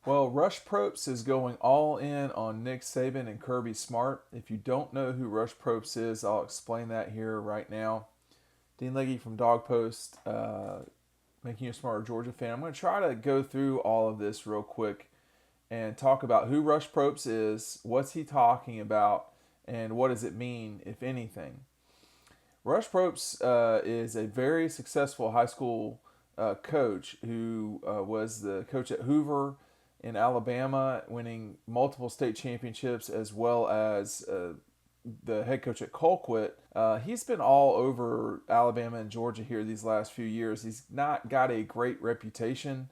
Well, Rush Propst is going all in on Nick Saban and Kirby Smart. If you don't know who Rush Propst is, I'll explain that here right now. Dean Legge from Dog Post, Making You a Smarter Georgia Fan. I'm going to try to go through all of this real quick and talk about who Rush Propst is, what's he talking about, and what does it mean, if anything. Rush Propst is a very successful high school coach who was the coach at Hoover in Alabama, winning multiple state championships, as well as the head coach at Colquitt. He's been all over Alabama and Georgia here these last few years. He's not got a great reputation,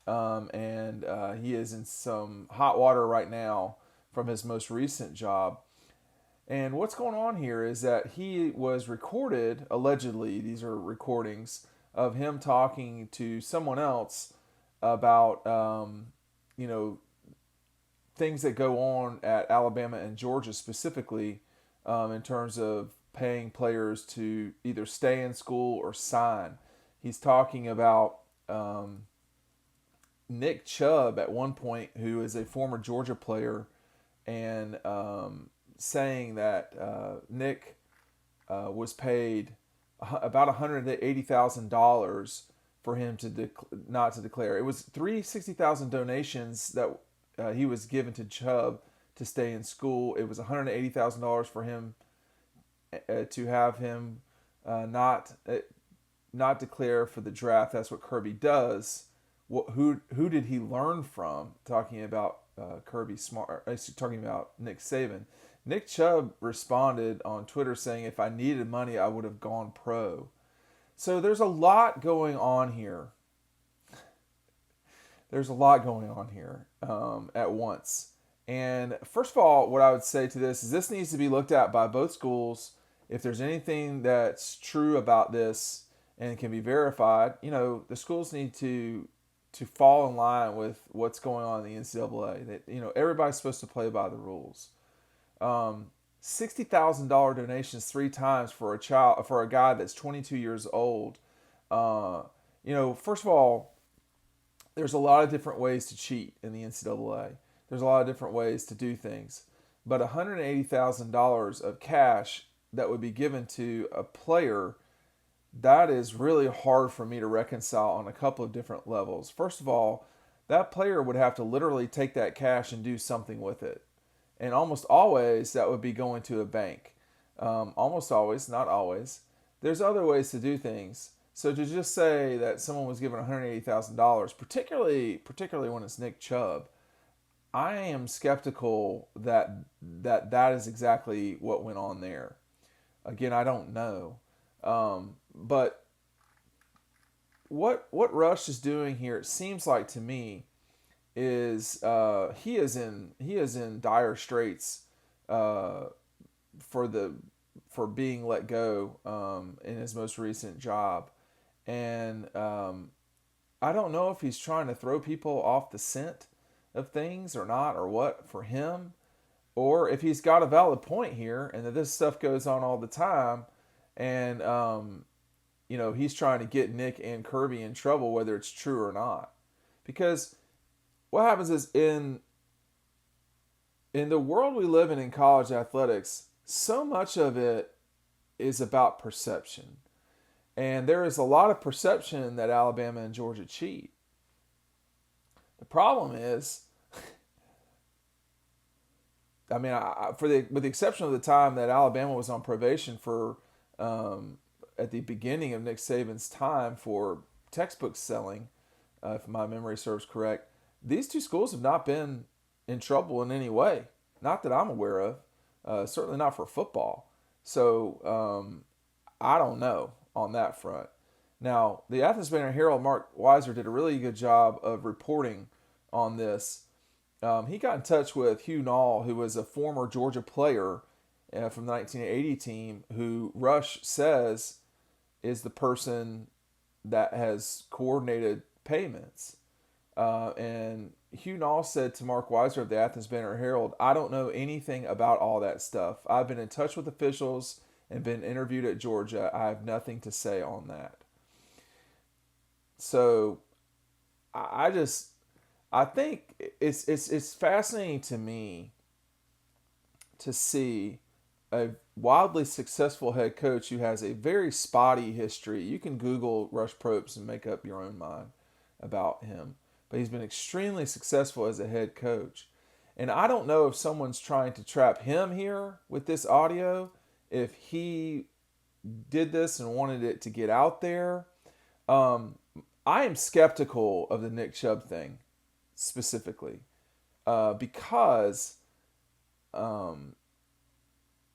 and he is in some hot water right now from his most recent job. And what's going on here is that he was recorded, allegedly, these are recordings of him talking to someone else about, you know, things that go on at Alabama and Georgia specifically in terms of paying players to either stay in school or sign. He's talking about Nick Chubb at one point, who is a former Georgia player, and saying that Nick was paid about $180,000 for him to not to declare. It was 360,000 donations that he was given to Chubb to stay in school. It was $180,000 for him to have him not declare for the draft. That's what Kirby does. Who did he learn from? Talking about Kirby Smart, talking about Nick Saban. Nick Chubb responded on Twitter saying, "If I needed money, I would have gone pro." So there's a lot going on here. There's a lot going on here at once. And first of all, what I would say to this is this needs to be looked at by both schools. If there's anything that's true about this and can be verified, the schools need to fall in line with what's going on in the NCAA. That everybody's supposed to play by the rules. $60,000 donations 3 times for a guy that's 22 years old. First of all, there's a lot of different ways to cheat in the NCAA. There's a lot of different ways to do things, but $180,000 of cash that would be given to a player, that is really hard for me to reconcile on a couple of different levels. First of all, that player would have to literally take that cash and do something with it. And almost always that would be going to a bank. Almost always, not always. There's other ways to do things. So to just say that someone was given $180,000, particularly when it's Nick Chubb, I am skeptical that is exactly what went on there. Again, I don't know. But what Rush is doing here, it seems like to me, is he is in dire straits for being let go in his most recent job, and I don't know if he's trying to throw people off the scent of things or not, or what for him, or if he's got a valid point here and that this stuff goes on all the time, and he's trying to get Nick and Kirby in trouble, whether it's true or not, because what happens is in the world we live in college athletics, so much of it is about perception. And there is a lot of perception that Alabama and Georgia cheat. The problem is, with the exception of the time that Alabama was on probation for at the beginning of Nick Saban's time for textbook selling, if my memory serves correct, these two schools have not been in trouble in any way. Not that I'm aware of. Certainly not for football. So I don't know on that front. Now, the Athens Banner-Herald, Mark Weiser, did a really good job of reporting on this. He got in touch with Hugh Nall, who was a former Georgia player from the 1980 team, who Rush says is the person that has coordinated payments. And Hugh Nall said to Mark Weiser of the Athens Banner-Herald, "I don't know anything about all that stuff. I've been in touch with officials and been interviewed at Georgia. I have nothing to say on that." So I I think it's fascinating to me to see a wildly successful head coach who has a very spotty history. You can Google Rush Propst and make up your own mind about him. But he's been extremely successful as a head coach. And I don't know if someone's trying to trap him here with this audio, if he did this and wanted it to get out there. I am skeptical of the Nick Chubb thing specifically because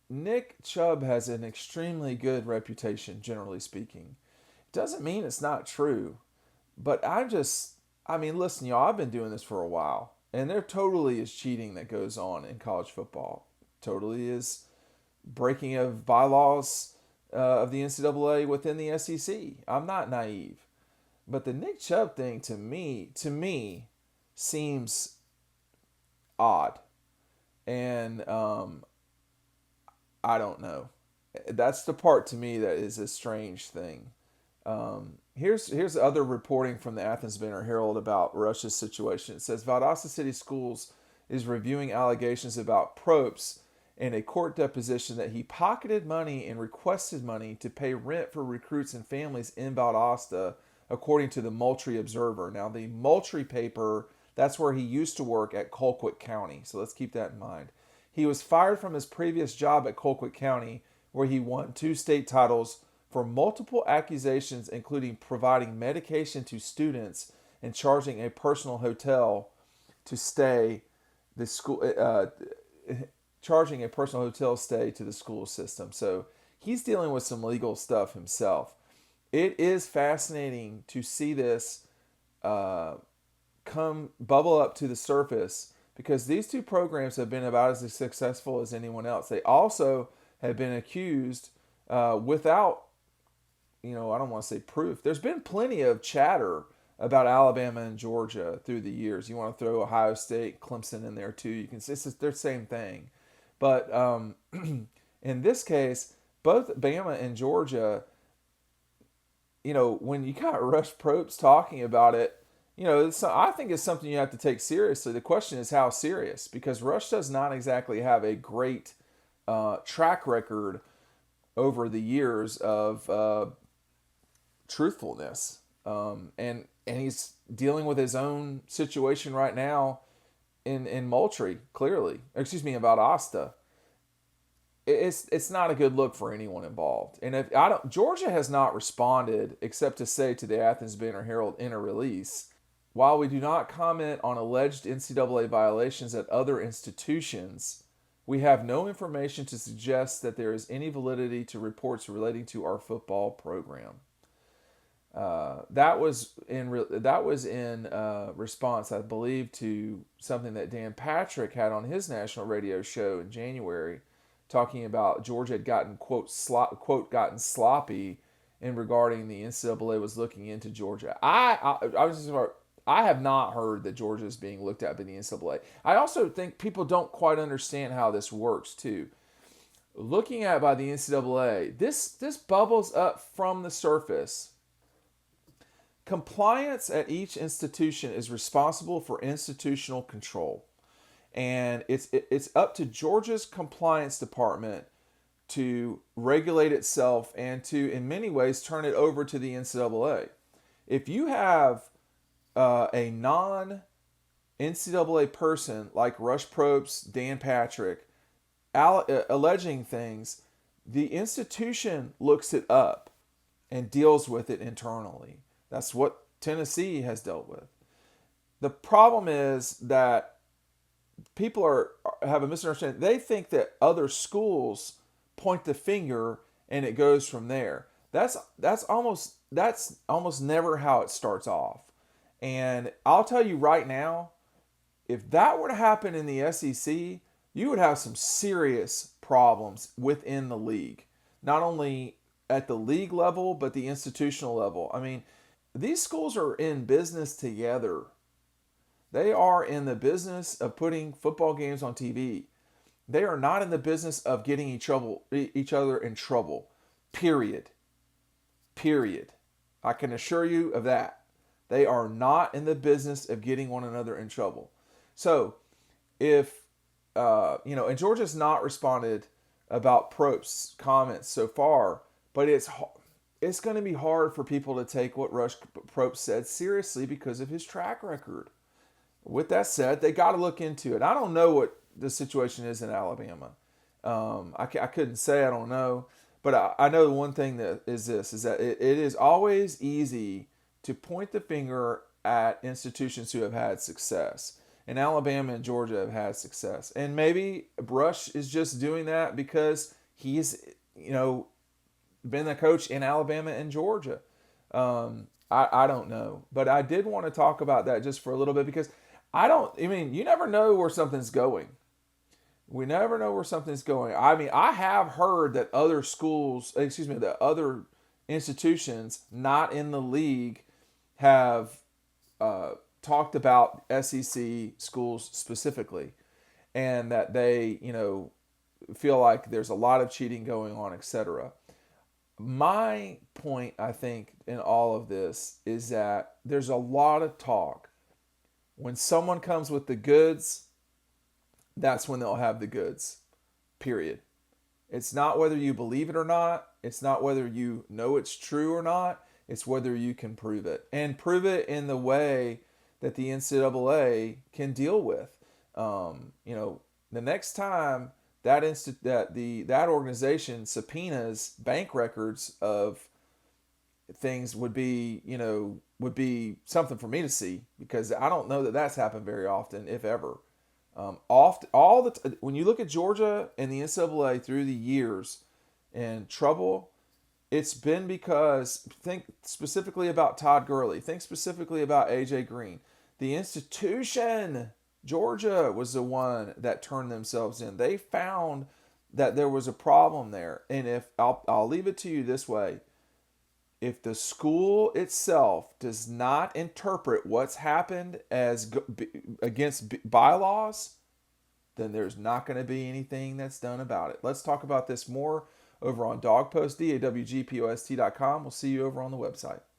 Nick Chubb has an extremely good reputation, generally speaking. Doesn't mean it's not true, but listen, y'all, I've been doing this for a while, and there totally is cheating that goes on in college football. Totally is breaking of bylaws of the NCAA within the SEC. I'm not naive. But the Nick Chubb thing to me seems odd. And I don't know. That's the part to me that is a strange thing. Here's other reporting from the Athens Banner-Herald about Rush's situation. It says Valdosta City Schools is reviewing allegations about Propst in a court deposition that he pocketed money and requested money to pay rent for recruits and families in Valdosta, according to the Moultrie Observer. Now, the Moultrie paper, that's where he used to work at Colquitt County, so let's keep that in mind. He was fired from his previous job at Colquitt County, where he won 2 state titles, for multiple accusations, including providing medication to students and charging a personal hotel to stay the school, charging a personal hotel stay to the school system. So he's dealing with some legal stuff himself. It is fascinating to see this come bubble up to the surface, because these two programs have been about as successful as anyone else. They also have been accused without, I don't want to say proof. There's been plenty of chatter about Alabama and Georgia through the years. You want to throw Ohio State, Clemson in there too. You can see they're the same thing. But in this case, both Bama and Georgia, when you got Rush Propst talking about it, I think it's something you have to take seriously. The question is how serious, because Rush does not exactly have a great track record over the years of truthfulness. And he's dealing with his own situation right now in Moultrie, clearly. In Valdosta. It's not a good look for anyone involved. And Georgia has not responded except to say to the Athens Banner-Herald in a release, while we do not comment on alleged NCAA violations at other institutions, we have no information to suggest that there is any validity to reports relating to our football program. That was in response, I believe, to something that Dan Patrick had on his national radio show in January, talking about Georgia had gotten gotten sloppy in regarding the NCAA was looking into Georgia. I have not heard that Georgia is being looked at by the NCAA. I also think people don't quite understand how this works too. Looking at by the NCAA, this bubbles up from the surface. Compliance at each institution is responsible for institutional control. And it's up to Georgia's compliance department to regulate itself and to, in many ways, turn it over to the NCAA. If you have a non-NCAA person like Rush Propst, Dan Patrick, alleging things, the institution looks it up and deals with it internally. That's what Tennessee has dealt with. The problem is that people have a misunderstanding. They think that other schools point the finger and it goes from there. That's almost never how it starts off. And I'll tell you right now, if that were to happen in the SEC, you would have some serious problems within the league. Not only at the league level, but the institutional level. I mean, these schools are in business together. They are in the business of putting football games on TV. They are not in the business of getting each other in trouble. Period. I can assure you of that. They are not in the business of getting one another in trouble. So if and Georgia's not responded about Probst's comments so far, but it's going to be hard for people to take what Rush Propst said seriously because of his track record. With that said, they got to look into it. I don't know what the situation is in Alabama. I couldn't say I don't know, but I know the one thing that is this is that it is always easy to point the finger at institutions who have had success. And Alabama and Georgia have had success. And maybe Rush is just doing that because he's, been the coach in Alabama and Georgia. I don't know. But I did want to talk about that just for a little bit because you never know where something's going. We never know where something's going. I have heard that that other institutions not in the league have talked about SEC schools specifically, and that they, feel like there's a lot of cheating going on, etc. My point, I think, in all of this is that there's a lot of talk. When someone comes with the goods, that's when they'll have the goods, period. It's not whether you believe it or not. It's not whether you know it's true or not. It's whether you can prove it. And prove it in the way that the NCAA can deal with. The next time that organization subpoenas bank records of things would be something for me to see, because I don't know that that's happened very often, if ever. When you look at Georgia and the NCAA through the years in trouble, it's been because, think specifically about Todd Gurley, think specifically about AJ Green. The institution, Georgia, was the one that turned themselves in. They found that there was a problem there. And if I'll leave it to you this way, if the school itself does not interpret what's happened as against bylaws, then there's not going to be anything that's done about it. Let's talk about this more over on DawgPost, DAWGPOST.com. We'll see you over on the website.